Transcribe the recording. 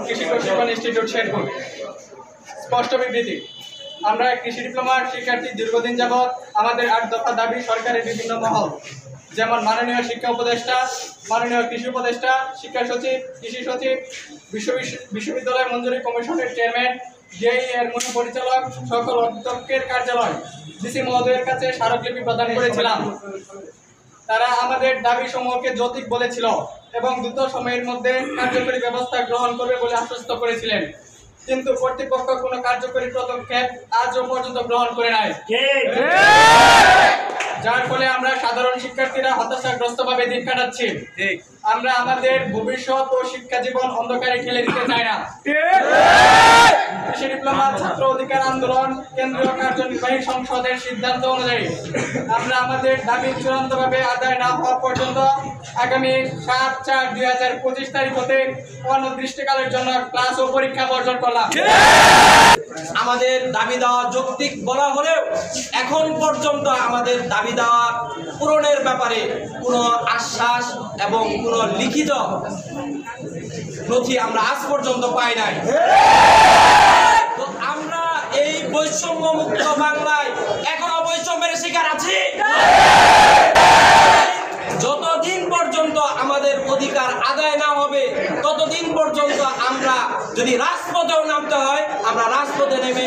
কৃষি প্রশিক্ষণ ইনস্টিটিউট শেরপুর। স্পষ্ট বিবৃতি, আমরা কৃষি ডিপ্লোমার শিক্ষার্থী দীর্ঘদিন যাবৎ আমাদের 8 দফা দাবি সরকারের বিভিন্ন মহল, যেমন মাননীয় শিক্ষা উপদেষ্টা, মাননীয় কৃষি উপদেষ্টা, শিক্ষা সচিব, কৃষি সচিব, বিশ্ববিদ্যালয় মঞ্জুরি কমিশনের চেয়ারম্যান, জেই এর মূল পরিচালক, সকল অধ্যক্ষের কার্যালয়, ডিসি মহোদয়ের কাছে স্মারকলিপি প্রদান করেছিলাম। তারা আমাদের দাবি সমূহকে যৌক্তিক বলেছিল এবং দ্রুত সময়ের মধ্যে কার্যকরী ব্যবস্থা গ্রহণ করবে বলে আশ্বস্ত করেছিলেন, কিন্তু কর্তৃপক্ষ কোনো কার্যকরী পদক্ষেপ আজও পর্যন্ত গ্রহণ করে নাই, যার ফলে আমরা সাধারণ শিক্ষার্থীরা হতাশাগ্রস্তভাবে দিন কাটাচ্ছি। আমরা আমাদের ভবিষ্যৎ ও শিক্ষা জীবন অন্ধকারে ঠেলে দিতে চাই না। কৃষি ডিপ্লোমা ছাত্র অধিকার আন্দোলন কেন্দ্রীয় কার্যনির্বাহী সংসদের সিদ্ধান্ত অনুযায়ী আমরা আমাদের দাবি চূড়ান্তভাবে আদায় না হওয়া পর্যন্ত আগামী 7/4/2025 তারিখ হতে অনির্দিষ্টকালের জন্য ক্লাস ও পরীক্ষা বর্জন করলাম। আমাদের দাবি দেওয়া যৌক্তিক বলা হলেও এখন পর্যন্ত আমাদের দাবি দেওয়া পূরণের ব্যাপারে কোনো আশ্বাস এবং কোনো লিখিত নথি আমরা আজ পর্যন্ত পাই নাই। তো আমরা এই বৈষম্য মুক্ত বাংলায় এখনো বৈষম্যের শিকার আছি। যতদিন পর্যন্ত আমাদের অধিকার আদায় না হবে ততদিন পর্যন্ত আমরা যদি রাজপথেও নামতে হয় আমরা রাজপথে নেমে